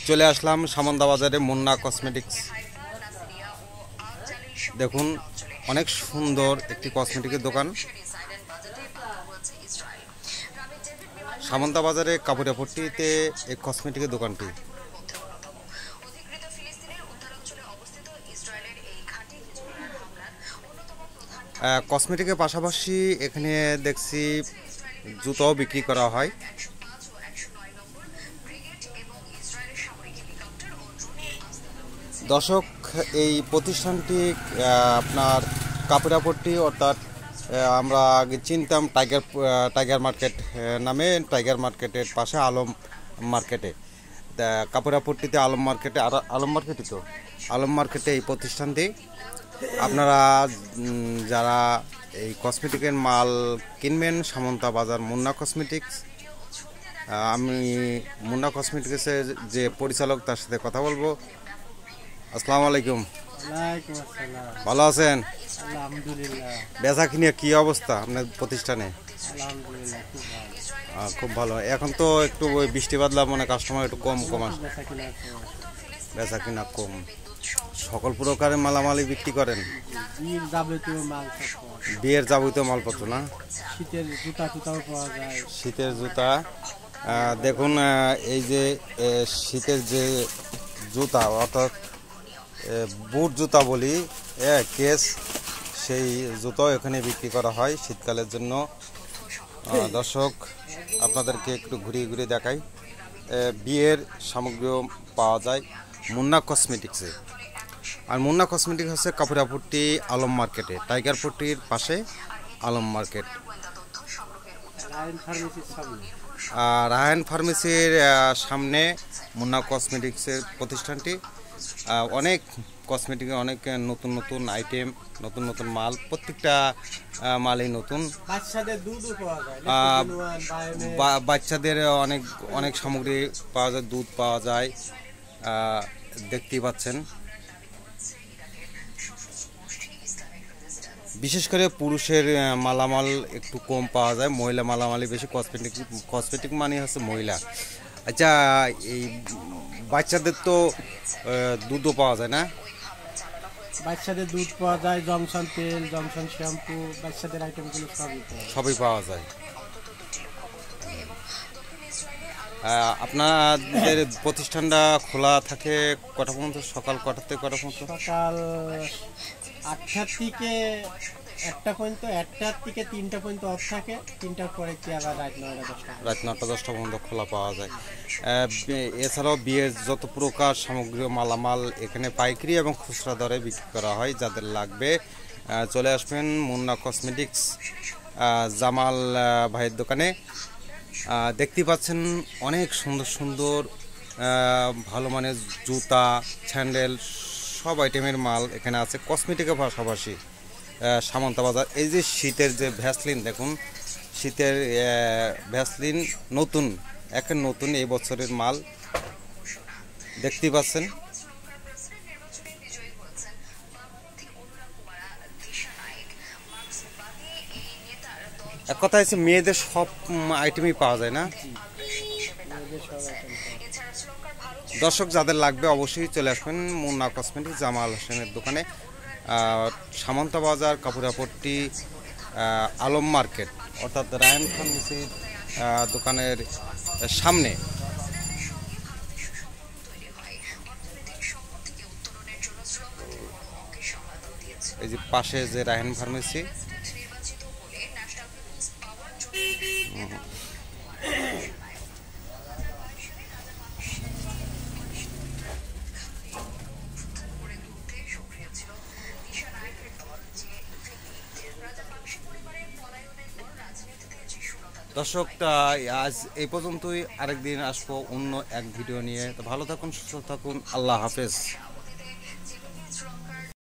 চলে আসলাম সামন্দা বাজারে মুন্না কসমেটিক্স। দেখুন অনেক সুন্দর একটি কসমেটিকের দোকান। সামন্দা বাজারে কাপুরিয়াপট্টিতে এই কসমেটিকের দোকানটি। কসমেটিকের পাশাপাশি এখানে দেখছি জুতাও বিক্রি করা হয়। দর্শক, এই প্রতিষ্ঠানটি আপনার কাপুরিয়াপট্টি অর্থাৎ আমরা আগে চিনতাম টাইগার মার্কেট নামে, টাইগার মার্কেটের পাশে আলম মার্কেটে, কাপুরিয়াপট্টিতে আলম মার্কেটে এই প্রতিষ্ঠানটি। আপনারা যারা এই কসমেটিকের মাল কিনবেন, সামন্দা বাজার মুন্না কসমেটিক্স। আমি মুন্না কসমেটিক্সের যে পরিচালক তার সাথে কথা বলবো। আসসালামু আলাইকুম। ভালো আছেন? বেচা কিনে কি অবস্থা আপনার প্রতিষ্ঠানে? খুব ভালো। এখন তো একটু বৃষ্টি বাদলা মানে কাস্টমার একটু কম আসে, বেচা কিনা কম। সকল প্রকারের মালামালি বিক্রি করেন? বিয়ের যাবতীয় মালপত্র না? শীতের জুতা দেখুন, এই যে শীতের যে জুতা অর্থাৎ বুট জুতা বলি, কেস, সেই জুতাও এখানে বিক্রি করা হয় শীতকালের জন্য। দর্শক, আপনাদেরকে একটু ঘুরিয়ে দেখাই। বিয়ের সামগ্রীও পাওয়া যায় মুন্না কসমেটিক্সে। আর মুন্না কসমেটিক্স হচ্ছে কাপুরিয়াপট্টি আলম মার্কেটে, টাইগার পট্টির পাশে আলম মার্কেট। রায়হান ফার্মেসির সামনে মুন্না কসমেটিক্সের প্রতিষ্ঠানটি। অনেক কসমেটিকের অনেক নতুন আইটেম, নতুন মাল, প্রত্যেকটা মালই নতুন। বাচ্চাদের অনেক সামগ্রী পাওয়া যায়, দুধ পাওয়া যায়, দেখতেই পাচ্ছেন। বিশেষ করে পুরুষের মালামাল একটু কম পাওয়া যায়, মহিলা মালামালই বেশি। কসমেটিক মানে হচ্ছে মহিলা। আচ্ছা, এই বাচ্চাদের তো দুধও পাওয়া যায় না? বাচ্চাদের দুধ পাওয়া যায়, জনসন তেল, জনসন শ্যাম্পু, বাচ্চাদের আইটেমগুলো সবই পাওয়া যায়। আপনাদের প্রতিষ্ঠানটা খোলা থাকে কটা পর্যন্ত? সকাল কটা থেকে কটা পর্যন্ত? সকাল 8টা থেকে 1টা পর্যন্ত, 1টার থেকে 3টা পর্যন্ত অফ থাকে। 3টার পরে কি আবার রাত 9টা 10টা পর্যন্ত খোলা পাওয়া যায়। এছাড়াও বিয়ের যত প্রকার সামগ্রী মালামাল এখানে পাইকারি এবং খুচরা দরে বিক্রি করা হয়। যাদের লাগবে চলে আসবেন মুন্না কসমেটিক্স জামাল ভাইয়ের দোকানে। দেখতেই পাচ্ছেন অনেক সুন্দর ভালো মানের জুতা, স্যান্ডেল, সব আইটেমের মাল এখানে আছে কসমেটিকের পাশাপাশি। সামন্দা বাজার। এই যে শীতের যে ভ্যাসলিন, দেখুন শীতের ভ্যাসলিন নতুন এই বছরের মাল দেখতেই পাচ্ছেন। এক কথা হচ্ছে মেয়েদের সব আইটেমই পাওয়া যায় না? দর্শক, যাদের লাগবে অবশ্যই চলে আসবেন মুন্না কসমেটিক্স জামাল হোসেনের দোকানে, সামন্দা বাজার কাপুরিয়াপট্টি আলম মার্কেট অর্থাৎ রায়হান ফার্মেসির দোকানের সামনে। এই যে পাশে যে রায়হান ফার্মেসি, দর্শক আজ এই পর্যন্তই। আরেকদিন আসবো অন্য এক ভিডিও নিয়ে। তো ভালো থাকুন, সুস্থ থাকুন, আল্লাহ হাফেজ।